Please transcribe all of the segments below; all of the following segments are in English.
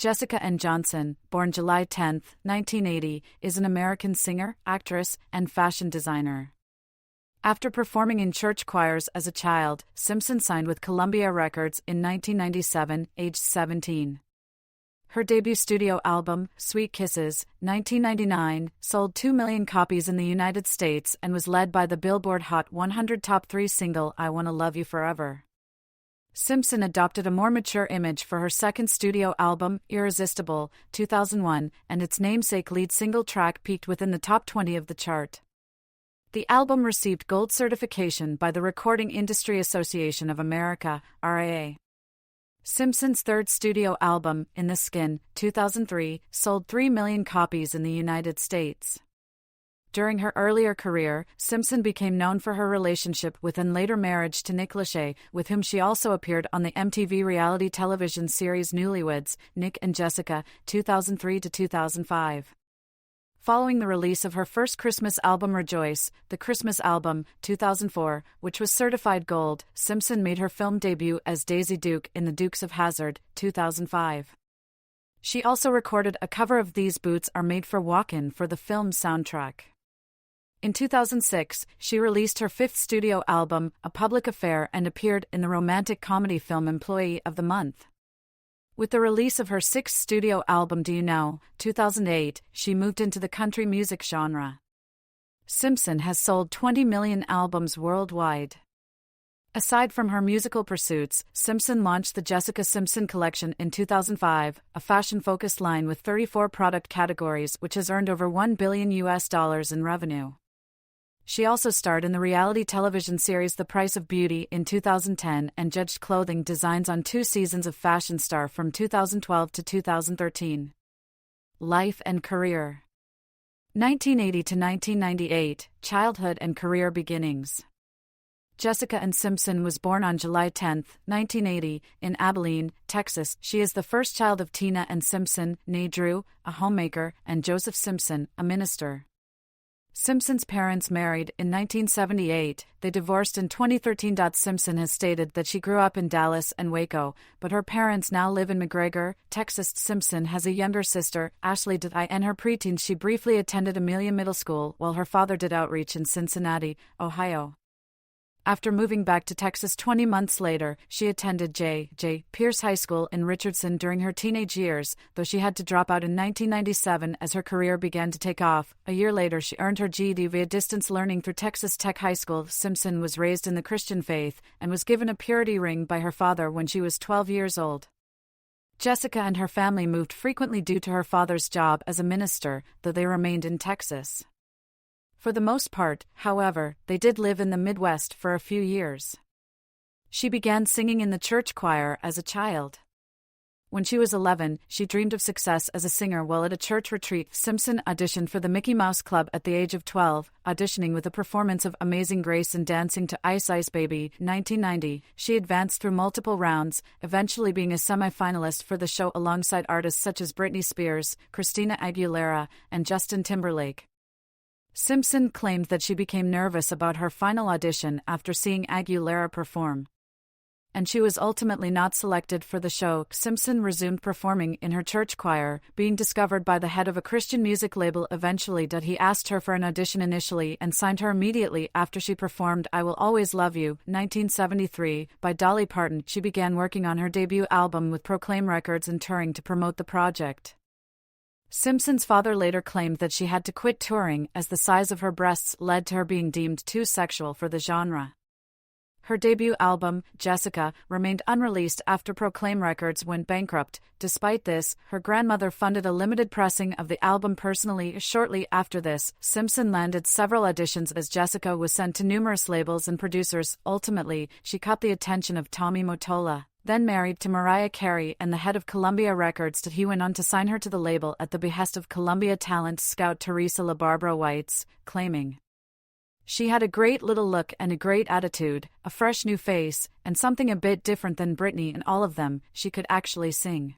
Jessica N. Johnson, born July 10, 1980, is an American singer, actress, and fashion designer. After performing in church choirs as a child, Simpson signed with Columbia Records in 1997, aged 17. Her debut studio album, Sweet Kisses, 1999, sold 2 million copies in the United States and was led by the Billboard Hot 100 Top 3 single I Wanna Love You Forever. Simpson adopted a more mature image for her second studio album, Irresistible, 2001, and its namesake lead single track peaked within the top 20 of the chart. The album received gold certification by the Recording Industry Association of America, RIA. Simpson's third studio album, In the Skin, 2003, sold 3 million copies in the United States. During her earlier career, Simpson became known for her relationship with and later marriage to Nick Lachey, with whom she also appeared on the MTV reality television series Newlyweds, Nick and Jessica, 2003 to 2005. Following the release of her first Christmas album Rejoice, the Christmas album, 2004, which was certified gold, Simpson made her film debut as Daisy Duke in The Dukes of Hazzard, 2005. She also recorded a cover of These Boots Are Made for Walkin' for the film's soundtrack. In 2006, she released her fifth studio album, A Public Affair, and appeared in the romantic comedy film Employee of the Month. With the release of her sixth studio album Do You Know, 2008, she moved into the country music genre. Simpson has sold 20 million albums worldwide. Aside from her musical pursuits, Simpson launched the Jessica Simpson collection in 2005, a fashion-focused line with 34 product categories which has earned over $1 billion in revenue. She also starred in the reality television series The Price of Beauty in 2010 and judged clothing designs on 2 seasons of Fashion Star from 2012 to 2013. Life and career. 1980 to 1998, childhood and career beginnings. Jessica Ann Simpson was born on July 10, 1980, in Abilene, Texas. She is the first child of Tina Ann Simpson, née Drew, a homemaker, and Joseph Simpson, a minister. Simpson's parents married in 1978, they divorced in 2013. Simpson has stated that she grew up in Dallas and Waco, but her parents now live in McGregor, Texas. Simpson has a younger sister, Ashley. In her preteens she briefly attended Amelia Middle School while her father did outreach in Cincinnati, Ohio. After moving back to Texas 20 months later, she attended J. Pierce High School in Richardson during her teenage years, though she had to drop out in 1997 as her career began to take off. A year later she earned her GED via distance learning through Texas Tech High School. Simpson was raised in the Christian faith, and was given a purity ring by her father when she was 12 years old. Jessica and her family moved frequently due to her father's job as a minister, though they remained in Texas. For the most part, however, they did live in the Midwest for a few years. She began singing in the church choir as a child. When she was 11, she dreamed of success as a singer while at a church retreat. Simpson auditioned for the Mickey Mouse Club at the age of 12, auditioning with a performance of Amazing Grace and Dancing to Ice Ice Baby, 1990. She advanced through multiple rounds, eventually being a semi-finalist for the show alongside artists such as Britney Spears, Christina Aguilera, and Justin Timberlake. Simpson claimed that she became nervous about her final audition after seeing Aguilera perform, and she was ultimately not selected for the show. Simpson resumed performing in her church choir, being discovered by the head of a Christian music label eventually. He asked her for an audition initially and signed her immediately after she performed I Will Always Love You, 1973, by Dolly Parton. She began working on her debut album with Proclaim Records and touring to promote the project. Simpson's father later claimed that she had to quit touring as the size of her breasts led to her being deemed too sexual for the genre. Her debut album, Jessica, remained unreleased after Proclaim Records went bankrupt. Despite this, her grandmother funded a limited pressing of the album personally. Shortly after this, Simpson landed several auditions as Jessica was sent to numerous labels and producers. Ultimately, she caught the attention of Tommy Mottola, then married to Mariah Carey and the head of Columbia Records. He went on to sign her to the label at the behest of Columbia talent scout Teresa LaBarbera Whites, claiming, "She had a great little look and a great attitude, a fresh new face, and something a bit different than Britney and all of them, she could actually sing."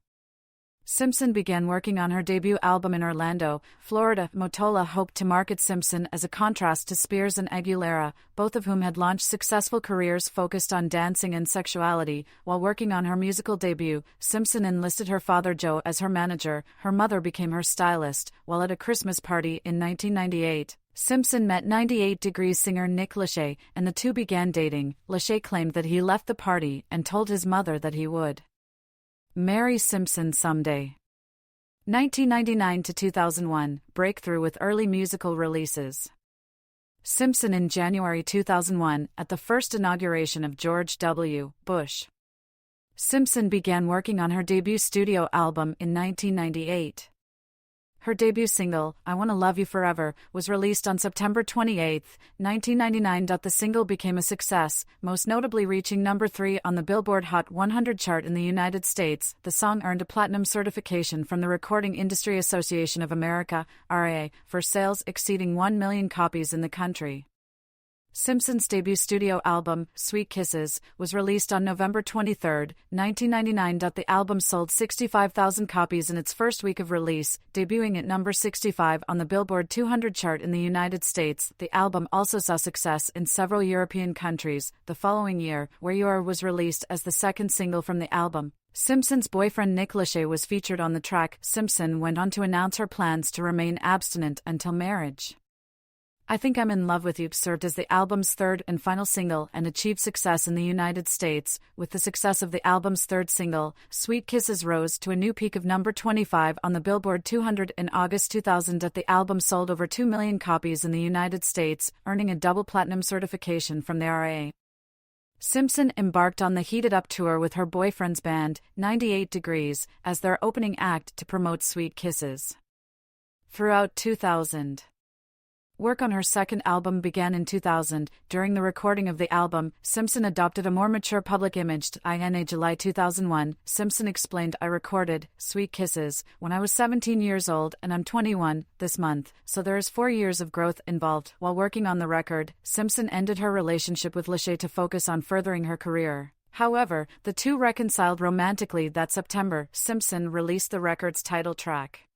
Simpson began working on her debut album in Orlando, Florida. Mottola hoped to market Simpson as a contrast to Spears and Aguilera, both of whom had launched successful careers focused on dancing and sexuality. While working on her musical debut, Simpson enlisted her father Joe as her manager. Her mother became her stylist. While at a Christmas party in 1998, Simpson met 98 Degrees singer Nick Lachey, and the two began dating. Lachey claimed that he left the party and told his mother that he would marry Simpson someday. 1999 to 2001, breakthrough with early musical releases. Simpson in January 2001, at the first inauguration of George W. Bush. Simpson began working on her debut studio album in 1998. Her debut single, I Wanna Love You Forever, was released on September 28, 1999. The single became a success, most notably reaching number 3 on the Billboard Hot 100 chart in the United States. The song earned a platinum certification from the Recording Industry Association of America, RIA, for sales exceeding 1 million copies in the country. Simpson's debut studio album, Sweet Kisses, was released on November 23, 1999. The album sold 65,000 copies in its first week of release, debuting at number 65 on the Billboard 200 chart in the United States. The album also saw success in several European countries. The following year, Where You Are was released as the second single from the album. Simpson's boyfriend Nick Lachey was featured on the track. Simpson went on to announce her plans to remain abstinent until marriage. I Think I'm in Love with You served as the album's third and final single and achieved success in the United States. With the success of the album's third single, Sweet Kisses rose to a new peak of number 25 on the Billboard 200 in August 2000. The album sold over 2 million copies in the United States, earning a double platinum certification from the RIA. Simpson embarked on the Heated Up tour with her boyfriend's band, 98 Degrees, as their opening act to promote Sweet Kisses. Throughout 2000. Work on her second album began in 2000. During the recording of the album, Simpson adopted a more mature public image. In July 2001, Simpson explained, I recorded Sweet Kisses when I was 17 years old and I'm 21 this month, so there is 4 years of growth involved. While working on the record, Simpson ended her relationship with Lachey to focus on furthering her career. However, the two reconciled romantically that September. Simpson released the record's title track,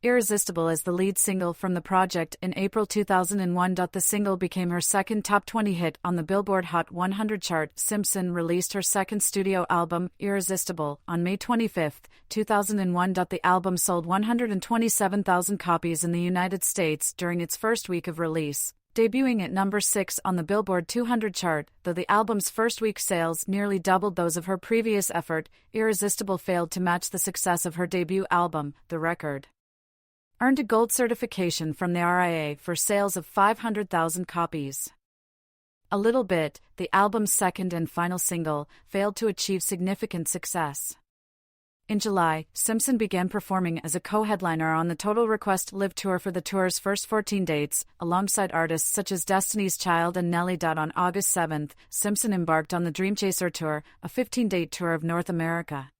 Irresistible, as the lead single from the project in April 2001. The single became her second top 20 hit on the Billboard Hot 100 chart. Simpson released her second studio album, Irresistible, on May 25, 2001. The album sold 127,000 copies in the United States during its first week of release, debuting at number 6 on the Billboard 200 chart. Though the album's first week sales nearly doubled those of her previous effort, Irresistible failed to match the success of her debut album. The record earned a gold certification from the RIA for sales of 500,000 copies. A Little Bit, the album's second and final single, failed to achieve significant success. In July, Simpson began performing as a co-headliner on the Total Request Live Tour for the tour's first 14 dates, alongside artists such as Destiny's Child and Nelly. On August 7, Simpson embarked on the Dream Chaser Tour, a 15-date tour of North America.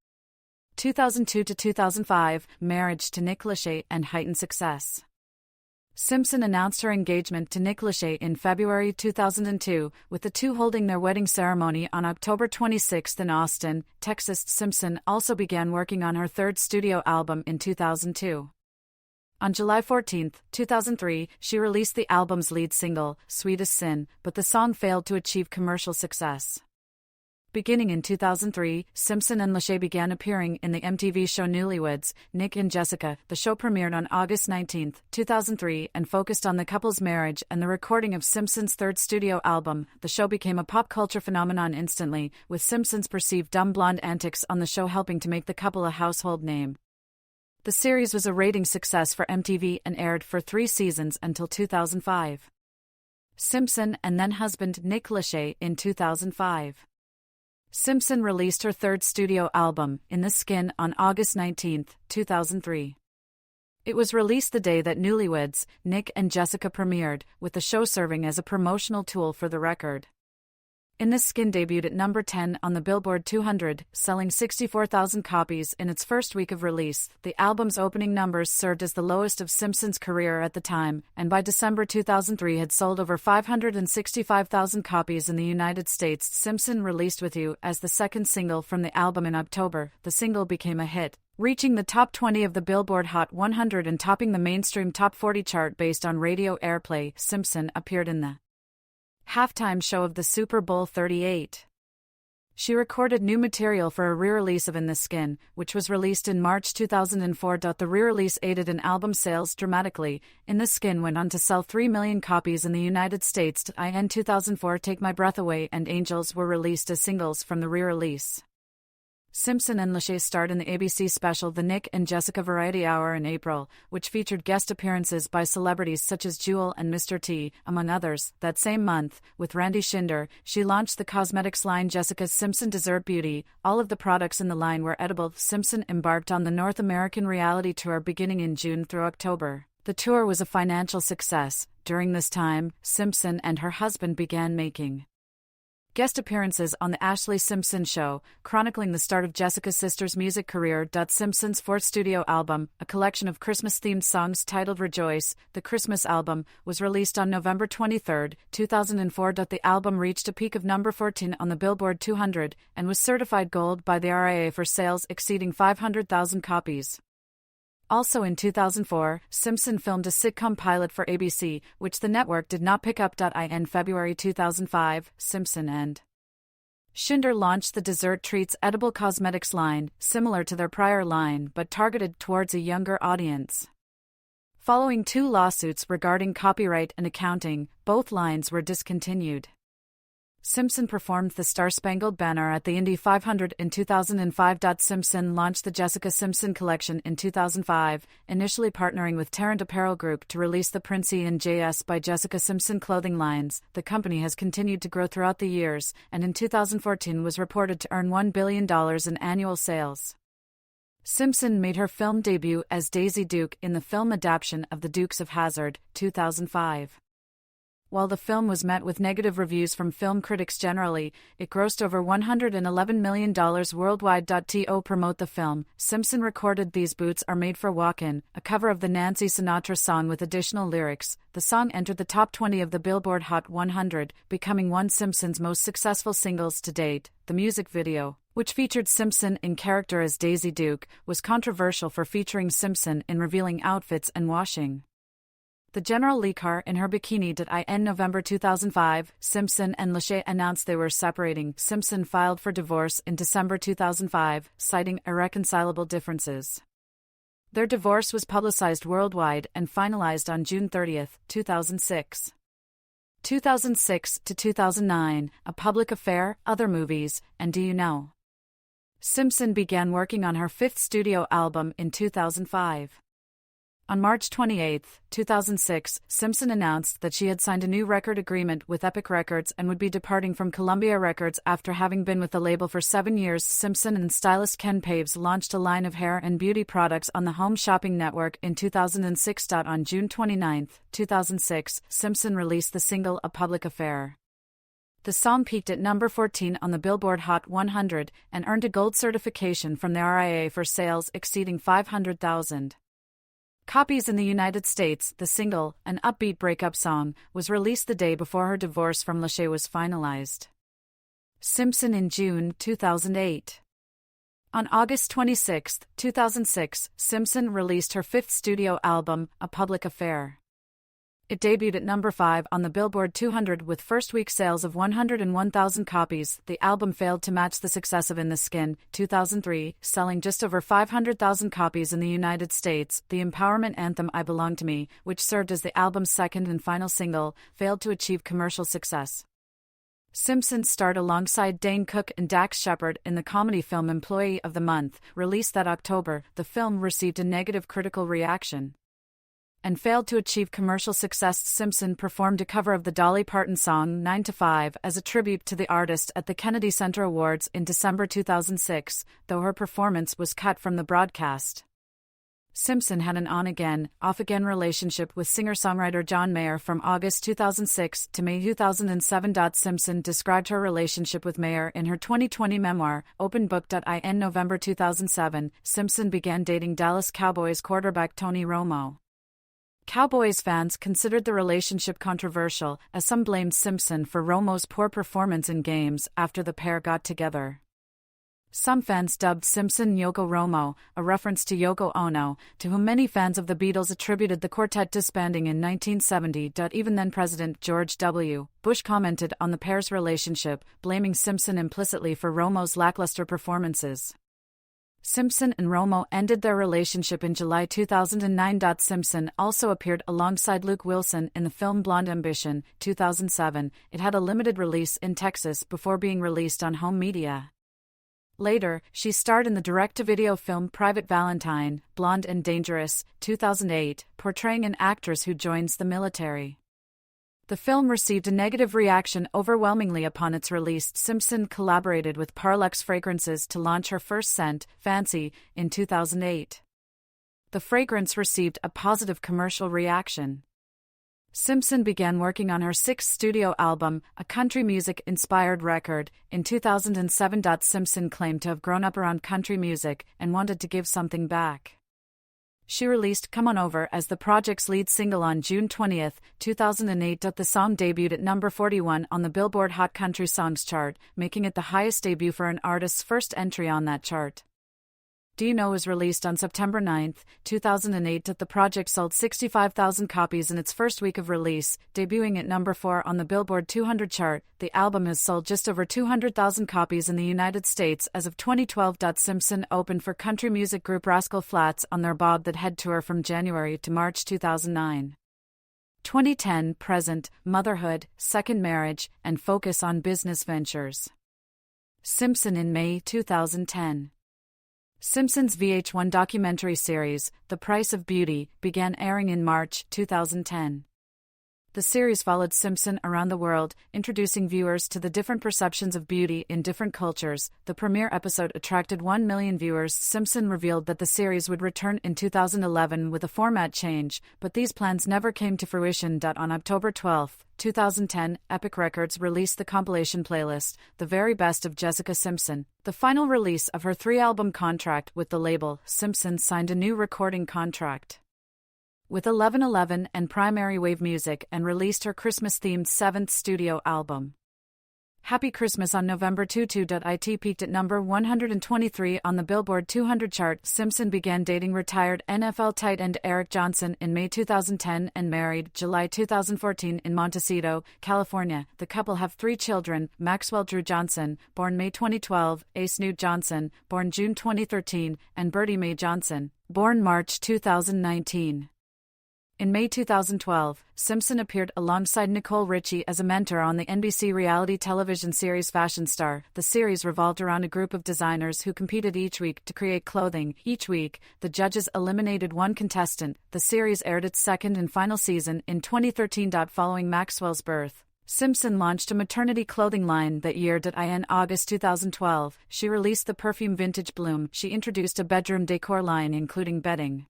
2002 to 2005, marriage to Nick Lachey and heightened success. Simpson announced her engagement to Nick Lachey in February 2002, with the two holding their wedding ceremony on October 26 in Austin, Texas. Simpson also began working on her third studio album in 2002. On July 14, 2003, she released the album's lead single, Sweetest Sin, but the song failed to achieve commercial success. Beginning in 2003, Simpson and Lachey began appearing in the MTV show Newlyweds, Nick and Jessica. The show premiered on August 19, 2003, and focused on the couple's marriage and the recording of Simpson's third studio album. The show became a pop culture phenomenon instantly, with Simpson's perceived dumb blonde antics on the show helping to make the couple a household name. The series was a ratings success for MTV and aired for 3 seasons until 2005. Simpson and then husband Nick Lachey in 2005. Simpson released her third studio album, In the Skin, on August 19, 2003. It was released the day that Newlyweds, Nick and Jessica premiered, with the show serving as a promotional tool for the record. In the Skin debuted at number 10 on the Billboard 200, selling 64,000 copies in its first week of release. The album's opening numbers served as the lowest of Simpson's career at the time, and by December 2003 had sold over 565,000 copies in the United States. Simpson released With You as the second single from the album in October. The single became a hit, Reaching the top 20 of the Billboard Hot 100 and topping the mainstream top 40 chart based on radio airplay. Simpson appeared in the halftime show of the Super Bowl 38. She recorded new material for a re-release of In the Skin, which was released in March 2004. The re-release aided in album sales dramatically. In the Skin went on to sell 3 million copies in the United States. In 2004, Take My Breath Away and Angels were released as singles from the re-release. Simpson and Lachey starred in the ABC special The Nick and Jessica Variety Hour in April, which featured guest appearances by celebrities such as Jewel and Mr. T, among others. That same month, with Randy Shinder, she launched the cosmetics line Jessica Simpson Dessert Beauty. All of the products in the line were edible. Simpson embarked on the North American reality tour beginning in June through October. The tour was a financial success. During this time, Simpson and her husband began making guest appearances on The Ashlee Simpson Show, chronicling the start of Jessica's sister's music career. Simpson's fourth studio album, a collection of Christmas-themed songs titled Rejoice, the Christmas album, was released on November 23, 2004. The album reached a peak of number 14 on the Billboard 200 and was certified gold by the RIA for sales exceeding 500,000 copies. Also in 2004, Simpson filmed a sitcom pilot for ABC, which the network did not pick up. In February 2005, Simpson and Shinder launched the Dessert Treats edible cosmetics line, similar to their prior line but targeted towards a younger audience. Following 2 lawsuits regarding copyright and accounting, both lines were discontinued. Simpson performed the Star-Spangled Banner at the Indy 500 in 2005. Simpson launched the Jessica Simpson collection in 2005, initially partnering with Tarrant Apparel Group to release the Princey and JS by Jessica Simpson clothing lines. The company has continued to grow throughout the years, and in 2014 was reported to earn $1 billion in annual sales. Simpson made her film debut as Daisy Duke in the film adaptation of The Dukes of Hazzard, 2005. While the film was met with negative reviews from film critics generally, it grossed over $111 million worldwide. To promote the film, Simpson recorded These Boots Are Made for Walkin', a cover of the Nancy Sinatra song with additional lyrics. The song entered the top 20 of the Billboard Hot 100, becoming one of Simpson's most successful singles to date. The music video, which featured Simpson in character as Daisy Duke, was controversial for featuring Simpson in revealing outfits and washing the General Lee car in her bikini. In November 2005, Simpson and Lachey announced they were separating. Simpson filed for divorce in December 2005, citing irreconcilable differences. Their divorce was publicized worldwide and finalized on June 30, 2006. 2006 to 2009, A Public Affair, Other Movies, and Do You Know? Simpson began working on her 5th studio album in 2005. On March 28, 2006, Simpson announced that she had signed a new record agreement with Epic Records and would be departing from Columbia Records after having been with the label for 7 years. Simpson and stylist Ken Paves launched a line of hair and beauty products on the Home Shopping Network in 2006. On June 29, 2006, Simpson released the single A Public Affair. The song peaked at number 14 on the Billboard Hot 100 and earned a gold certification from the RIA for sales exceeding 500,000 copies in the United States. The single, an upbeat breakup song, was released the day before her divorce from Lachey was finalized. Simpson in June 2008. On August 26, 2006, Simpson released her 5th studio album, A Public Affair. It debuted at number 5 on the Billboard 200 with first-week sales of 101,000 copies. The album failed to match the success of In the Skin, 2003, selling just over 500,000 copies in the United States. The empowerment anthem I Belong to Me, which served as the album's second and final single, failed to achieve commercial success. Simpson starred alongside Dane Cook and Dax Shepard in the comedy film Employee of the Month, released that October. The film received a negative critical reaction and failed to achieve commercial success. Simpson performed a cover of the Dolly Parton song 9 to 5 as a tribute to the artist at the Kennedy Center Awards in December 2006, though her performance was cut from the broadcast. Simpson had an on-again, off-again relationship with singer-songwriter John Mayer from August 2006 to May 2007. Simpson described her relationship with Mayer in her 2020 memoir, Open Book. In November 2007, Simpson began dating Dallas Cowboys quarterback Tony Romo. Cowboys fans considered the relationship controversial, as some blamed Simpson for Romo's poor performance in games after the pair got together. Some fans dubbed Simpson Yoko Romo, a reference to Yoko Ono, to whom many fans of the Beatles attributed the quartet disbanding in 1970. Even then President George W. Bush commented on the pair's relationship, blaming Simpson implicitly for Romo's lackluster performances. Simpson and Romo ended their relationship in July 2009. Simpson also appeared alongside Luke Wilson in the film Blonde Ambition, 2007. It had a limited release in Texas before being released on home media. Later, she starred in the direct-to-video film Private Valentine, Blonde and Dangerous, 2008, portraying an actress who joins the military. The film received a negative reaction overwhelmingly upon its release. Simpson collaborated with Parlux Fragrances to launch her first scent, Fancy, in 2008. The fragrance received a positive commercial reaction. Simpson began working on her sixth studio album, a country music-inspired record, in 2007. Simpson claimed to have grown up around country music and wanted to give something back. She released Come On Over as the project's lead single on June 20, 2008. The song debuted at number 41 on the Billboard Hot Country Songs chart, making it the highest debut for an artist's first entry on that chart. Do You Know was released on September 9, 2008. The project sold 65,000 copies in its first week of release, debuting at number 4 on the Billboard 200 chart. The album has sold just over 200,000 copies in the United States as of 2012. Simpson opened for country music group Rascal Flatts on their Bob That Head tour from January to March 2009. 2010 Present, Motherhood, Second Marriage, and Focus on Business Ventures. Simpson in May 2010. Simpson's VH1 documentary series, The Price of Beauty, began airing in March 2010. The series followed Simpson around the world, introducing viewers to the different perceptions of beauty in different cultures. The premiere episode attracted 1 million viewers. Simpson revealed that the series would return in 2011 with a format change, but these plans never came to fruition. On October 12, 2010, Epic Records released the compilation playlist, The Very Best of Jessica Simpson, the final release of her 3-album contract with the label. Simpson signed a new recording contract with 1111 and Primary Wave Music and released her Christmas-themed 7th studio album. Happy Christmas on November 2. It peaked at number 123 on the Billboard 200 chart. Simpson began dating retired NFL tight end Eric Johnson in May 2010 and married July 2014 in Montecito, California. The couple have 3 children: Maxwell Drew Johnson, born May 2012, Ace Newt Johnson, born June 2013, and Birdie Mae Johnson, born March 2019. In May 2012, Simpson appeared alongside Nicole Richie as a mentor on the NBC reality television series Fashion Star. The series revolved around a group of designers who competed each week to create clothing. Each week, the judges eliminated one contestant. The series aired its second and final season in 2013. Following Maxwell's birth, Simpson launched a maternity clothing line that year. In August 2012, she released the perfume Vintage Bloom. She introduced a bedroom decor line including bedding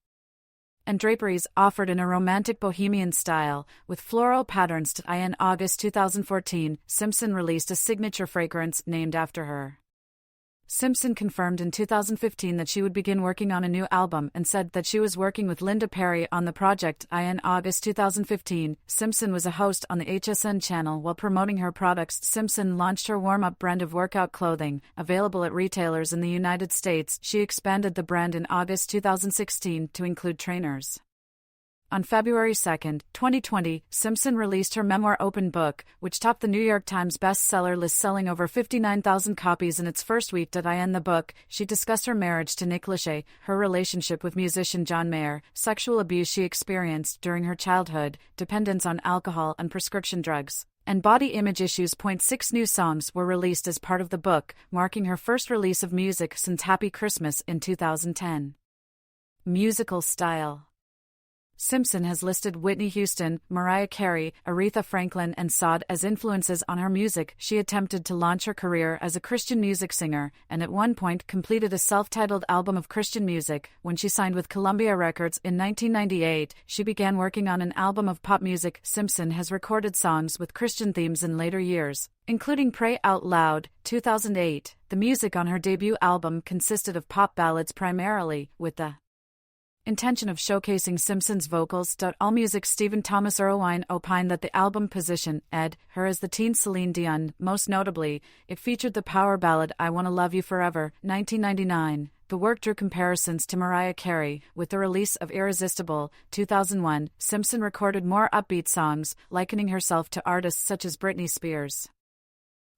and draperies offered in a romantic bohemian style, with floral patterns. In August 2014, Simpson released a signature fragrance named after her. Simpson confirmed in 2015 that she would begin working on a new album and said that she was working with Linda Perry on the project. In August 2015, Simpson was a host on the HSN channel while promoting her products. Simpson launched her warm-up brand of workout clothing, available at retailers in the United States. She expanded the brand in August 2016 to include trainers. On February 2, 2020, Simpson released her memoir Open Book, which topped the New York Times bestseller list, selling over 59,000 copies in its first week. In the book, she discussed her marriage to Nick Lachey, her relationship with musician John Mayer, sexual abuse she experienced during her childhood, dependence on alcohol and prescription drugs, and body image issues. 6 new songs were released as part of the book, marking her first release of music since Happy Christmas in 2010. Musical style. Simpson has listed Whitney Houston, Mariah Carey, Aretha Franklin, and Sade as influences on her music. She attempted to launch her career as a Christian music singer, and at one point completed a self-titled album of Christian music. When she signed with Columbia Records in 1998, she began working on an album of pop music. Simpson has recorded songs with Christian themes in later years, including Pray Out Loud, 2008. The music on her debut album consisted of pop ballads primarily, with the intention of showcasing Simpson's vocals. AllMusic's Stephen Thomas Erlewine opined that the album positioned her as the teen Celine Dion. Most notably, it featured the power ballad I Wanna Love You Forever, 1999. The work drew comparisons to Mariah Carey. With the release of Irresistible, 2001, Simpson recorded more upbeat songs, likening herself to artists such as Britney Spears.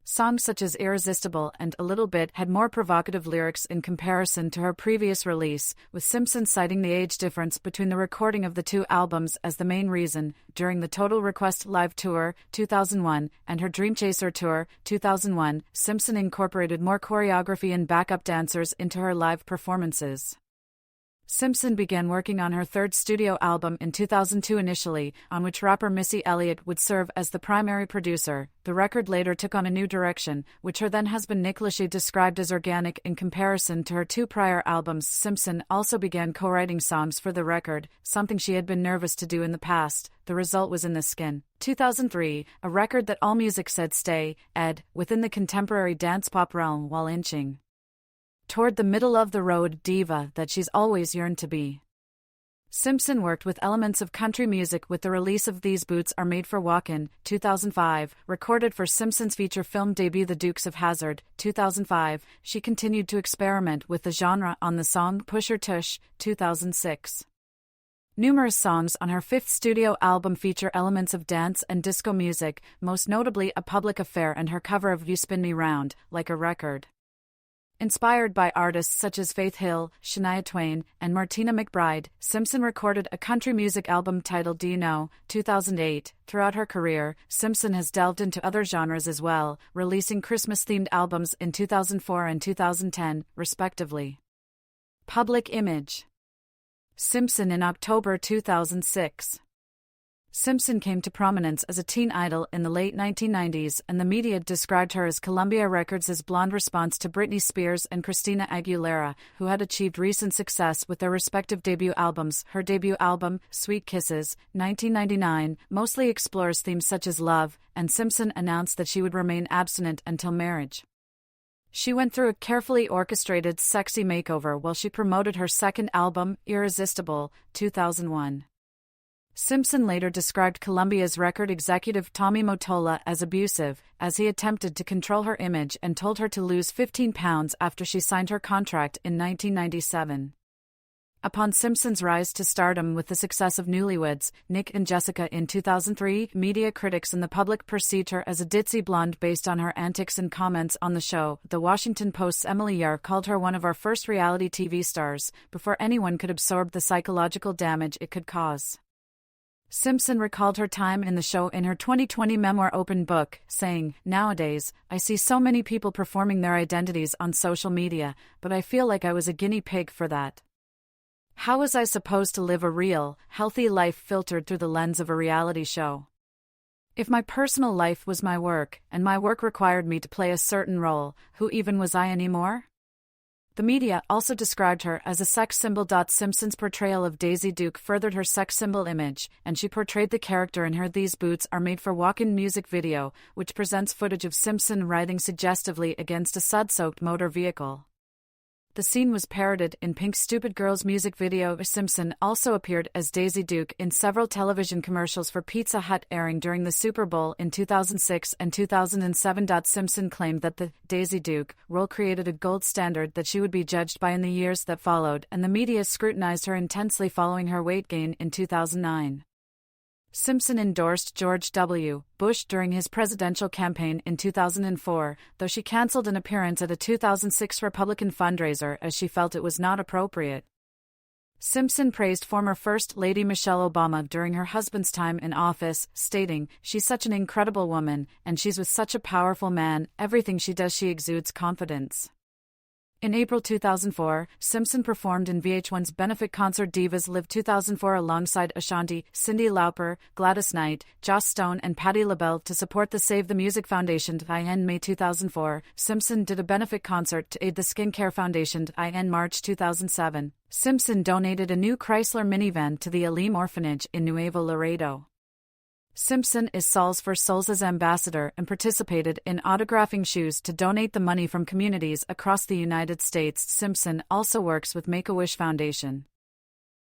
Songs such as Irresistible and A Little Bit had more provocative lyrics in comparison to her previous release, with Simpson citing the age difference between the recording of the two albums as the main reason. During the Total Request Live Tour, 2001, and her Dream Chaser Tour, 2001, Simpson incorporated more choreography and backup dancers into her live performances. Simpson began working on her third studio album in 2002 initially, on which rapper Missy Elliott would serve as the primary producer. The record later took on a new direction, which her then-husband Nick Lachey described as organic in comparison to her two prior albums. Simpson also began co-writing songs for the record, something she had been nervous to do in the past. The result was In the Skin, 2003, a record that AllMusic said stay, within the contemporary dance-pop realm while inching toward the middle-of-the-road diva that she's always yearned to be. Simpson worked with elements of country music with the release of These Boots Are Made for Walkin', 2005, recorded for Simpson's feature film debut The Dukes of Hazzard, 2005. She continued to experiment with the genre on the song Push or Tush, 2006. Numerous songs on her fifth studio album feature elements of dance and disco music, most notably A Public Affair and her cover of You Spin Me Round, Like a Record. Inspired by artists such as Faith Hill, Shania Twain, and Martina McBride, Simpson recorded a country music album titled Do You Know, 2008. Throughout her career, Simpson has delved into other genres as well, releasing Christmas-themed albums in 2004 and 2010, respectively. Public image. Simpson in October 2006. Simpson came to prominence as a teen idol in the late 1990s, and the media described her as Columbia Records' blonde response to Britney Spears and Christina Aguilera, who had achieved recent success with their respective debut albums. Her debut album, Sweet Kisses, 1999, mostly explores themes such as love, and Simpson announced that she would remain abstinent until marriage. She went through a carefully orchestrated sexy makeover while she promoted her second album, Irresistible, 2001. Simpson later described Columbia's record executive Tommy Mottola as abusive, as he attempted to control her image and told her to lose 15 pounds after she signed her contract in 1997. Upon Simpson's rise to stardom with the success of Newlyweds, Nick and Jessica in 2003, media critics and the public perceived her as a ditzy blonde based on her antics and comments on the show. The Washington Post's Emily Yar called her one of our first reality TV stars, before anyone could absorb the psychological damage it could cause. Simpson recalled her time in the show in her 2020 memoir Open Book, saying, "Nowadays, I see so many people performing their identities on social media, but I feel like I was a guinea pig for that. How was I supposed to live a real, healthy life filtered through the lens of a reality show? If my personal life was my work, and my work required me to play a certain role, who even was I anymore?" The media also described her as a sex symbol. Simpson's portrayal of Daisy Duke furthered her sex symbol image, and she portrayed the character in her These Boots Are Made for Walkin' music video, which presents footage of Simpson writhing suggestively against a sud-soaked motor vehicle. The scene was parodied in Pink's Stupid Girls music video. Simpson also appeared as Daisy Duke in several television commercials for Pizza Hut airing during the Super Bowl in 2006 and 2007. Simpson claimed that the Daisy Duke role created a gold standard that she would be judged by in the years that followed, and the media scrutinized her intensely following her weight gain in 2009. Simpson endorsed George W. Bush during his presidential campaign in 2004, though she canceled an appearance at a 2006 Republican fundraiser as she felt it was not appropriate. Simpson praised former First Lady Michelle Obama during her husband's time in office, stating, "She's such an incredible woman, and she's with such a powerful man. Everything she does, she exudes confidence." In April 2004, Simpson performed in VH1's benefit concert Divas Live 2004 alongside Ashanti, Cyndi Lauper, Gladys Knight, Joss Stone and Patti LaBelle to support the Save the Music Foundation. In May 2004, Simpson did a benefit concert to aid the Skincare Foundation. In March 2007, Simpson donated a new Chrysler minivan to the Elim Orphanage in Nuevo Laredo. Simpson is Souls for Souls' ambassador and participated in autographing shoes to donate the money from communities across the United States. Simpson also works with Make-A-Wish Foundation.